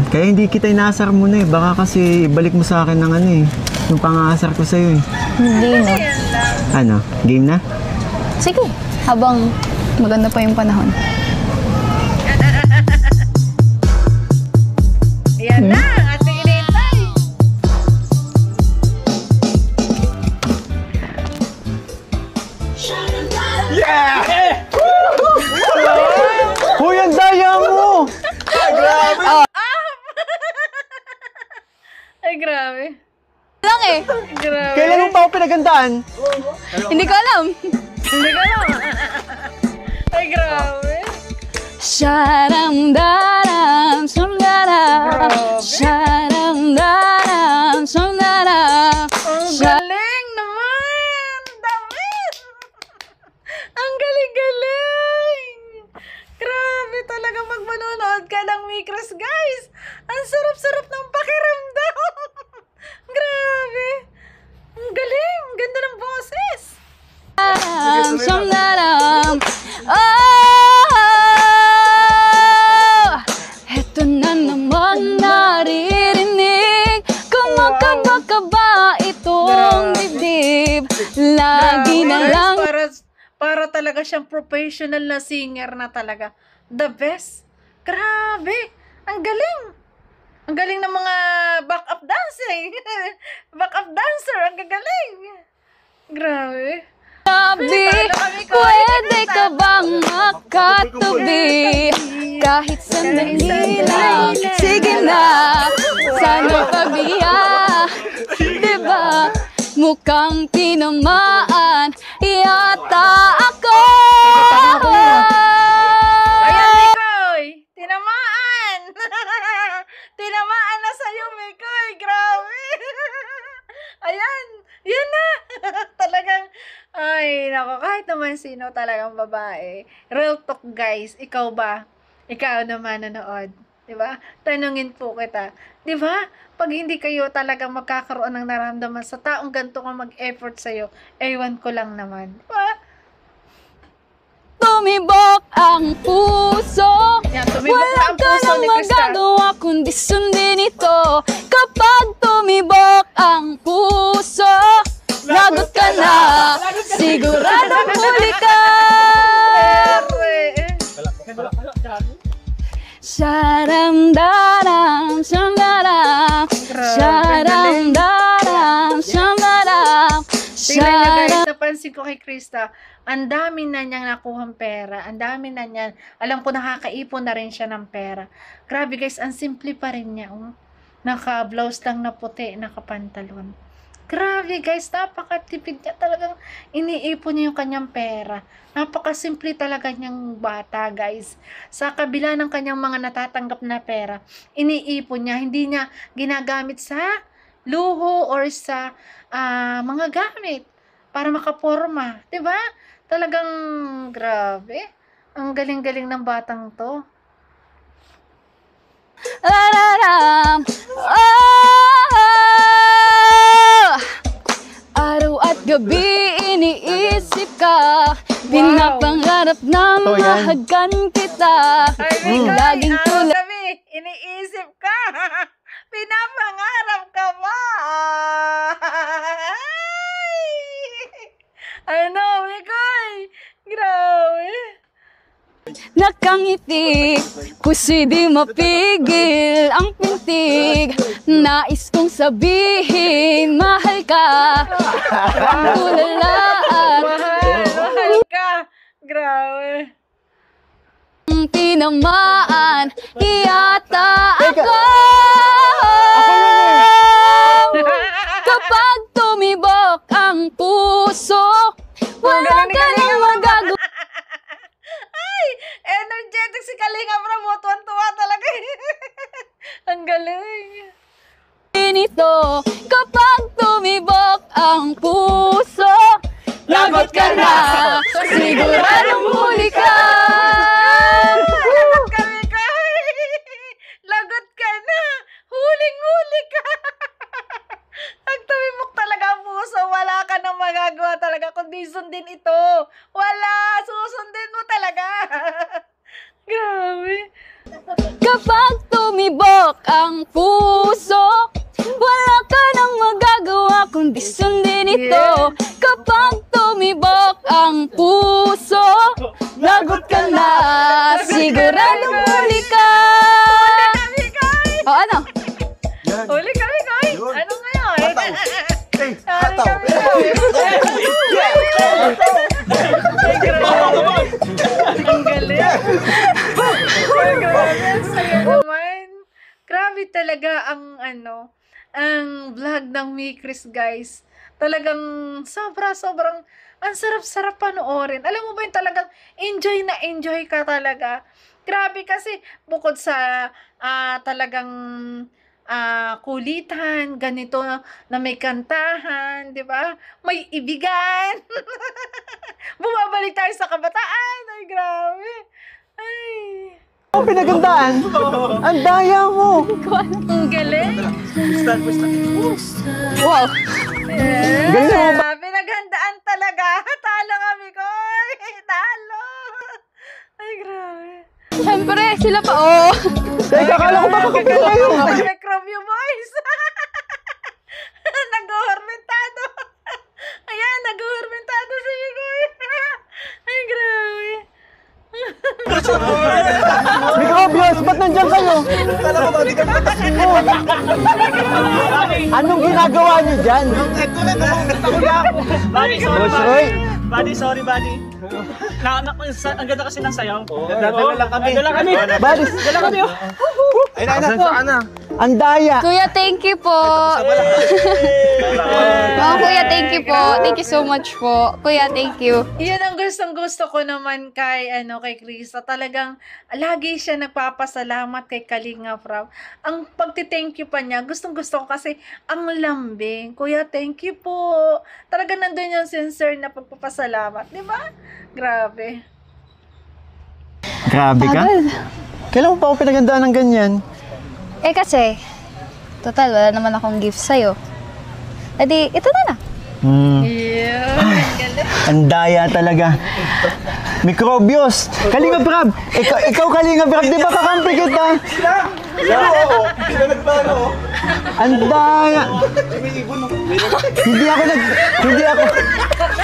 [SPEAKER 8] Kaya hindi kita inaasar muna eh. Baka kasi ibalik mo sa akin ng ano eh. Yung pang-aasar ko sa'yo eh.
[SPEAKER 9] Hindi, no?
[SPEAKER 1] Ayan lang.
[SPEAKER 8] Ano? Game na?
[SPEAKER 9] Sige, habang maganda pa yung panahon.
[SPEAKER 1] Ayan na, ang ating inintay.
[SPEAKER 8] Hoy, ang daya mo!
[SPEAKER 1] Ay, grabe.
[SPEAKER 9] Lang eh.
[SPEAKER 1] Grabe.
[SPEAKER 8] Kailan mo pa ako pinagandaan?
[SPEAKER 9] Hindi ko alam.
[SPEAKER 1] Hindi ko alam. Ay, grabe.
[SPEAKER 9] Sharam-daram, sum-daram. Sharam-daram, sum-daram.
[SPEAKER 1] Ang galing naman! Dami! Ang galing-galing! Grabe talaga manonood ka ng Mikros, guys! Ang sarap-sarap ng pakiramdam! Grabe! Ang galing! Ang ganda ng boses!
[SPEAKER 9] Sum-daram. Eto na naman naririnig. Kumakaba ba itong dibdib? Lagi na lang.
[SPEAKER 1] Para talaga siyang professional na singer na talaga. The best. Grabe. Ang galing. Ang galing ng mga back-up dancing. Back-up dancer. Ang gagaling. Grabe.
[SPEAKER 9] Sabi, pwede ka bang makatubi? Kahit sandali lang. Sige na. Sana pabiya. Diba? Mukhang tinamaan yata ako.
[SPEAKER 1] Ayan, Mikoy! Tinamaan! Tinamaan na sa'yo, Mikoy! Grabe! Ayan! Yan na! Talagang, ay, nako, kahit naman sino talagang babae. Real talk, guys. Ikaw ba? Ikaw naman nanood. Diba? Tanungin po kita. Diba? Pag hindi kayo talagang magkakaroon ng naramdaman sa taong ganito ka mag-effort sa'yo, ewan ko lang naman. Diba?
[SPEAKER 9] Tumibok ang puso.
[SPEAKER 1] Yan, tumibok na
[SPEAKER 9] Wala
[SPEAKER 1] ang
[SPEAKER 9] ka
[SPEAKER 1] puso
[SPEAKER 9] nang
[SPEAKER 1] ni Crystal.
[SPEAKER 9] magagawa kundi sundin ito. Kapag tumibok ang puso, lagot ka na. Siguradong huli ka. Sharam-daram, sham-daram. Sharam-daram, sham-daram.
[SPEAKER 1] Tingnan nyo, guys, napansin ko kay Krista, ang dami na niyang nakuhang pera, ang dami na niyan, alam ko nakakaipon na rin siya ng pera. Grabe guys, ang simple pa rin niya, oh. Naka-blouse lang na puti, naka-pantalon. Grabe guys, napakatipid niya, talagang iniipon niya yung kanyang pera. Napakasimple talaga niyang bata, guys. Sa kabila ng kanyang mga natatanggap na pera, iniipon niya, hindi niya ginagamit sa luho or sa mga gamit para makaporma, 'di ba? Talagang grabe. Ang galing-galing ng batang 'to.
[SPEAKER 9] Lararam. Araw at gabi iniisip ka. Pinapangarap na
[SPEAKER 8] Oh, yan.
[SPEAKER 9] mahagan kita.
[SPEAKER 1] Ay, Mikoy,
[SPEAKER 9] Laging tulad.
[SPEAKER 1] gabi, iniisip ka. Pinapangarap ka ba? Ay! Ano, Mikoy? Grabe.
[SPEAKER 9] Nakangiti, kasi di mapigil ang pintig. Nais kong sabihin, mahal ka. Tulala at
[SPEAKER 1] Mahal ka. Grabe.
[SPEAKER 9] tinamaan yata ako. Kapag tumibok ang puso, wala ka nang magagawa.
[SPEAKER 1] Ay, energetic si Kalinga Bravo. Tuwan-tuwa talaga. Ang galing.
[SPEAKER 9] Nito, kapag tumibok ang puso, lagot ka na, siguradong huli ka.
[SPEAKER 1] Lagot ka, Mikoy. Lagot ka na. Huling-huli ka. Pag tumibok talaga ang puso, wala ka nang magagawa talaga kundi sundin ito. Wala. Susundin mo talaga. Grabe.
[SPEAKER 9] Kapag tumibok ang puso, wala ka nang magagawa kundi sundin ito. Kapag tumibok ang puso, lagot ka na, siguradong huli ka. O ano?
[SPEAKER 1] Huli ka, Mikoy. Ano ngayon?
[SPEAKER 8] Hey,
[SPEAKER 1] Huli ka, Mikoy. Ay, grabe. Ang galing. Ay, grabe. Ang saya naman. Grabe talaga ang ang vlog ng Mikris, guys. Talagang sobrang ang sarap-sarap panoorin. Alam mo ba yung talagang enjoy na enjoy ka talaga. Grabe kasi bukod sa talagang kulitan, ganito na may kantahan, di ba? May ibigan. Bumabalik tayo sa kabataan. Ay, grabe. Ay.
[SPEAKER 8] Ang pinagandaan, ang daya mo.
[SPEAKER 1] Ang galing.
[SPEAKER 9] Wow!
[SPEAKER 8] Galing mo ba?
[SPEAKER 1] Pinaghandaan talaga. Talo kami ko. Talo. Ay, grabe.
[SPEAKER 9] Siyempre, sila pa, oh!
[SPEAKER 8] Teka, akala ko baka kapit kayo.
[SPEAKER 1] May Chromio boys. Nag-hormentado. Ayan, nag-hormentado si Mikoy. Ay, grabe.
[SPEAKER 8] Microbios, ba't nandiyan kayo? Anong ginagawa niyo dyan?
[SPEAKER 5] Buddy, sorry,
[SPEAKER 8] Boss
[SPEAKER 5] buddy.
[SPEAKER 8] Roy.
[SPEAKER 5] Buddy, sorry, buddy. Ang ganda kasi ng sayaw ko. Dala lang kami. Dala kami.
[SPEAKER 8] Badis,
[SPEAKER 5] Dala kami, oh.
[SPEAKER 8] ang daya.
[SPEAKER 9] Kuya, thank you po! Oh, Kuya, thank you po. Thank you so much po. Kuya, thank you.
[SPEAKER 1] Iyan ang gustong-gusto ko naman kay Krista. Talagang lagi siya nagpapasalamat kay Kalinga Prab. Ang pagti-thank you pa niya, gustong-gusto ko kasi ang lambing. Kuya, thank you po. Talagang nandun yung sincere na pagpapasalamat. Di ba? Grabe.
[SPEAKER 8] Grabe ka? Kailan mo pa ako pinagandaan ng ganyan?
[SPEAKER 9] Eh kasi, total, wala naman akong gift sa'yo. Edi, ito na.
[SPEAKER 1] Yeah. Galing.
[SPEAKER 8] Ang daya talaga. Microbios! Kalinga Prab! Ikaw Kalinga Prab, di ba kakampi kita? Ang daya!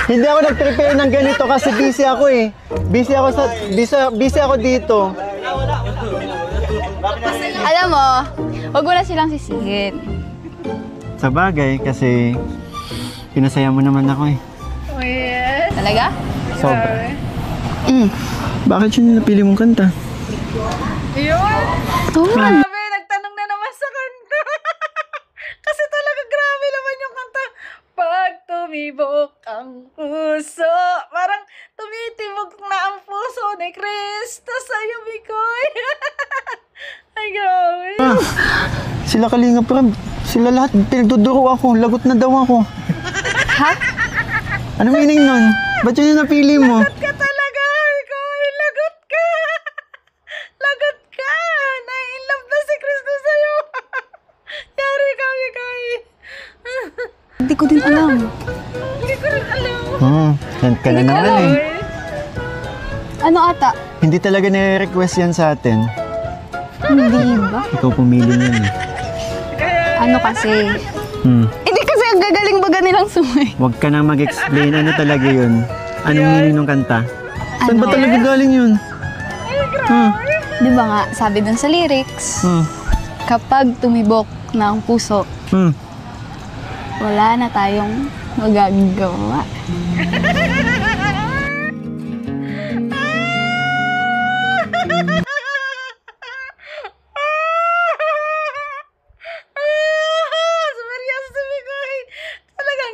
[SPEAKER 8] Hindi ako nag-prepare ng ganito kasi busy ako eh. Busy ako dito.
[SPEAKER 9] Alam mo, wag mo na silang sisihin.
[SPEAKER 8] Sa bagay kasi pinasaya mo naman ako eh.
[SPEAKER 1] Oh, yes.
[SPEAKER 9] Talaga?
[SPEAKER 8] Sobra.
[SPEAKER 9] Mm.
[SPEAKER 8] Bakit yun yung napili mong kanta?
[SPEAKER 1] Yun.
[SPEAKER 9] Tuman.
[SPEAKER 1] Grabe, nagtanong na naman sa kanta. Kasi talaga grabe naman yung kanta. Pag tumibok ang puso. Parang tumitibok na ang puso ni Krista sa'yo, Mikoy. Ay, grabe.
[SPEAKER 8] Sila Kalinga Prab, sila lahat pinagduduro ako, lagot na daw ako.
[SPEAKER 9] Ha?
[SPEAKER 8] Anong meaning nun? Ba't yun yung napili mo?
[SPEAKER 1] Lagot ka talaga, Mikoy. Lagot ka. Lagot ka. Nai-inlove na si Krista sa'yo. Yari ka, Mikoy.
[SPEAKER 9] Hindi ko din alam.
[SPEAKER 1] Hindi ko rin alam.
[SPEAKER 8] Yan ka na naman eh.
[SPEAKER 9] Ano ata?
[SPEAKER 8] Hindi talaga nire-request yan sa atin.
[SPEAKER 9] Hindi ba?
[SPEAKER 8] Ikaw pumili niyan eh.
[SPEAKER 9] Ano kasi? Hindi kasi ang gagaling baga nilang sumay.
[SPEAKER 8] Huwag ka na mag-explain. Ano talaga yun? Anong meaning ng kanta? Saan ba talaga galing yun?
[SPEAKER 9] Di ba nga, sabi dun sa lyrics, kapag tumibok na ang puso, wala na tayong magagawa.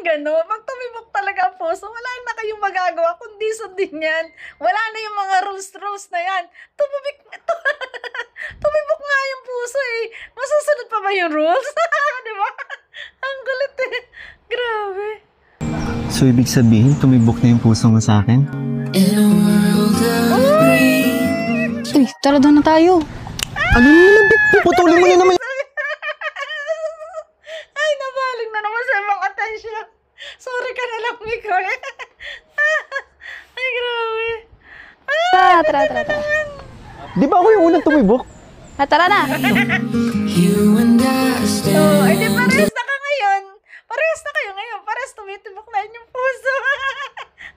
[SPEAKER 1] Gano'n, pag tumibok talaga ang puso, wala na kayong magagawa kundi sundin yan. Wala na yung mga rules na yan. Tumibok nga yung puso eh. Masusunod pa ba yung rules? Di ba? Ang gulit eh. Grabe.
[SPEAKER 8] So, ibig sabihin, tumibok na yung puso mo sa akin?
[SPEAKER 9] Uy, tara doon na tayo.
[SPEAKER 8] Ano naman? Puputulin mo na naman.
[SPEAKER 1] Ay, nabaling na naman sa ibang atensyon. Sorry ka na lang, Miko. Ay, grabe.
[SPEAKER 9] Tara.
[SPEAKER 8] Di ba ako yung unang tumibok?
[SPEAKER 9] Tara na.
[SPEAKER 1] Oh, ay di parehas na ka ngayon. Parehas na kayo ngayon. Parehas tumitibok na yung puso.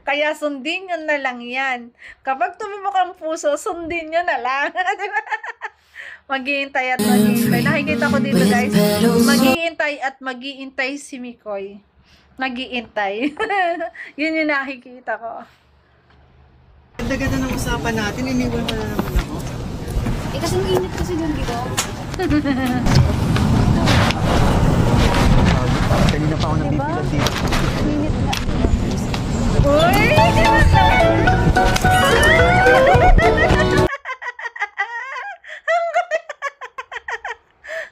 [SPEAKER 1] Kaya sundin nyo na lang yan. Kapag tumibok ang puso, sundin nyo na lang. Maghihintay at maghihintay. Nakikita ko dito, guys. Maghihintay at maghihintay si Mikoy. Maghihintay. Yun yung nakikita ko.
[SPEAKER 8] Ganda-ganda ng usapan natin. Iniwan mo na naman ako.
[SPEAKER 9] Eh, kasi mainit kasi doon dito.
[SPEAKER 8] Kanina pa ako nabibilang dito.
[SPEAKER 1] Uy!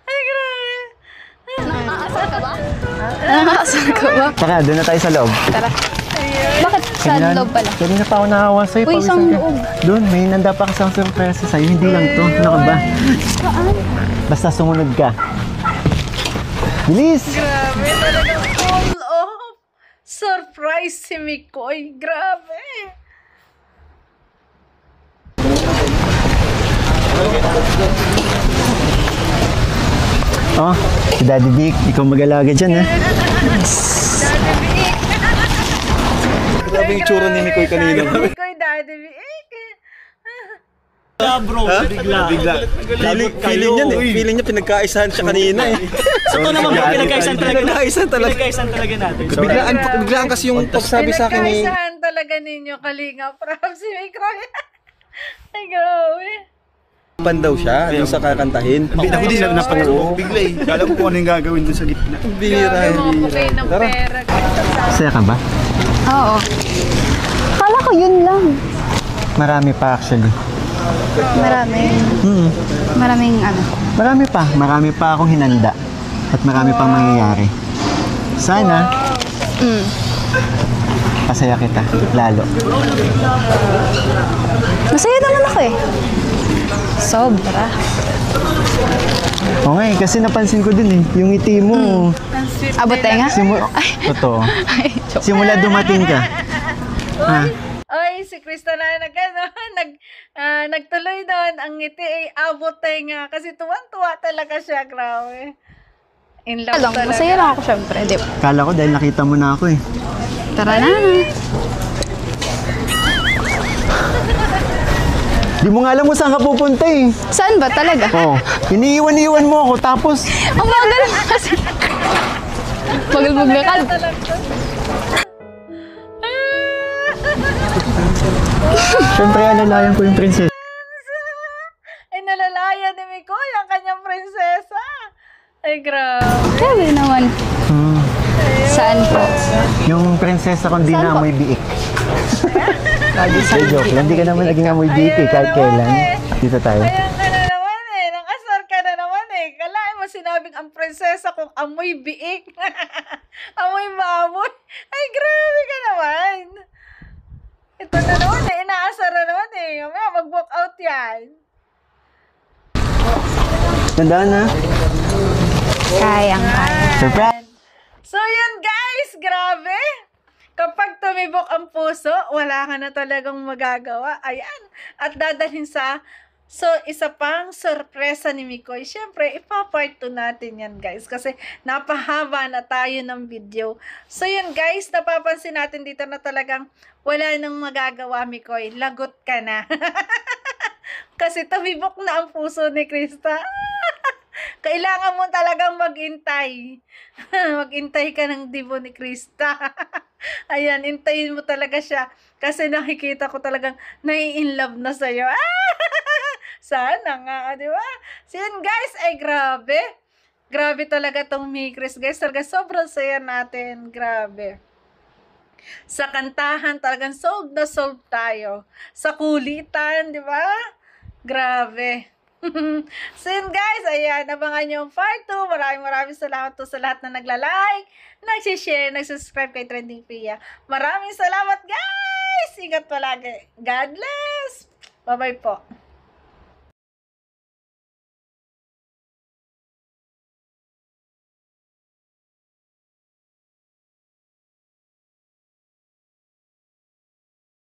[SPEAKER 1] Ay, grabe.
[SPEAKER 9] Nakakaasar ka ba? Nakakaasar ka ba?
[SPEAKER 8] Tara, doon na tayo sa loob.
[SPEAKER 9] Tara. Bakit sa loob pala?
[SPEAKER 8] Kanina pa ako nakawa sa'yo.
[SPEAKER 9] Uy,
[SPEAKER 8] pawisan
[SPEAKER 9] isang
[SPEAKER 8] ka.
[SPEAKER 9] loob.
[SPEAKER 8] Doon, may nanda pa kasang surprise sa'yo. Hindi lang to. Ano ka ba?
[SPEAKER 9] Saan?
[SPEAKER 8] Basta sumunod ka. Bilis!
[SPEAKER 1] Grabe, talagang full of surprise si Mikoy. Grabe.
[SPEAKER 8] Oh, si Daddy Vic, ikaw mag-alaga dyan, ha?
[SPEAKER 2] Grabe yung tsura ni Mikoy kanina.
[SPEAKER 1] Mikoy, Daddy Vic.
[SPEAKER 5] Bro, bigla.
[SPEAKER 2] Feeling niya eh. Feeling niya pinagkaisahan siya kanina eh.
[SPEAKER 5] So, ito naman, pinagkaisan talaga.
[SPEAKER 2] Pinagkaisahan talaga.
[SPEAKER 5] Pinagkaisan talaga natin.
[SPEAKER 2] Biglaan kasi yung pagsabi sa akin eh.
[SPEAKER 1] Pinagkaisahan talaga ninyo, Kalinga Prab, si Mikoy. Ay, grabe.
[SPEAKER 2] Pan daw siya, doon sa kakantahin.
[SPEAKER 4] Ako din napangako. Bigla eh. Kala ko kung ano yung gagawin doon sa gitna.
[SPEAKER 2] Bihira.
[SPEAKER 1] Grabe, mga bukay ng pera.
[SPEAKER 8] Masaya ka ba?
[SPEAKER 9] Oo. Kala ko yun lang.
[SPEAKER 8] Marami pa actually.
[SPEAKER 9] Marami. Maraming ano.
[SPEAKER 8] Marami pa akong hinanda. At marami pang mangyayari. Sana, pasaya kita. Lalo.
[SPEAKER 9] Masaya naman ako eh. Sobra.
[SPEAKER 8] Okay, kasi napansin ko dun eh. Yung ngiti mo.
[SPEAKER 9] Abot tayo nga?
[SPEAKER 8] Totoo.
[SPEAKER 9] Ay, joke.
[SPEAKER 8] Simula dumating ka. Ha?
[SPEAKER 1] Oy, si Krista na nagtuloy doon. Ang ngiti ay abot tayo nga. Kasi tuwan-tuwa talaga siya. Grabe. In love
[SPEAKER 9] Lang,
[SPEAKER 1] talaga.
[SPEAKER 9] masaya lang ako syempre. Di ba?
[SPEAKER 8] Kala ko dahil nakita mo na ako eh.
[SPEAKER 9] Tara na.
[SPEAKER 8] Di mo nga alam mo saan ka pupunta eh.
[SPEAKER 9] Saan ba talaga?
[SPEAKER 8] Oh, iniiwan-iwan mo ako tapos
[SPEAKER 9] Ang bagal mo kasi. Bagal maglakad.
[SPEAKER 8] syempre alalayan ko yung prinsesa.
[SPEAKER 1] Ay, nalalaya ni Mikoy ang kanyang prinsesa. Ay, grabe.
[SPEAKER 9] Grabe naman. Saan po?
[SPEAKER 8] Yung prinsesa kong di na amoy biik. Joke lang, hindi ka naman naging amoy biik eh, kahit kailan. Dito tayo.
[SPEAKER 1] Ayan ka na naman eh. Nakasar ka na naman eh. Kalahin mo sinabing ang prinsesa kung amoy biik. Amoy maamoy. Ay, grabe ka naman. Ito na naman eh. Inaasar na naman eh. Mamaya mag-walk out yan.
[SPEAKER 8] Tandaan na.
[SPEAKER 9] Kayang-kaya.
[SPEAKER 8] Surprise!
[SPEAKER 1] So yun guys, grabe. Kapag tumibok ang puso, wala ka na talagang magagawa. Ayan. At dadalhin sa isa pang sorpresa ni Mikoy. Siyempre, ipapart 2 natin yan guys. Kasi napahaba na tayo ng video. So yun guys, napapansin natin dito na talagang wala nang magagawa Mikoy. Lagot ka na. Kasi tumibok na ang puso ni Krista. Kailangan mo talagang maghintay. Maghintay ka ng dibo ni Krista. Ayan, hintayin mo talaga siya. Kasi nakikita ko talagang nai-inlove na sa'yo. Sana nga, di ba? So yun guys, ay grabe. Grabe talaga tong Mikris guys. Talaga sobrang saya natin. Grabe. Sa kantahan, talagang solve na solve tayo. Sa kulitan, di ba? Grabe. So yun guys, ayan, abangan nyo yung part 2. Maraming salamat to sa lahat na nagla-like, nagsishare, nagsubscribe kay Trending Pia. Maraming salamat guys! Ingat palagi. God bless! Bye-bye po.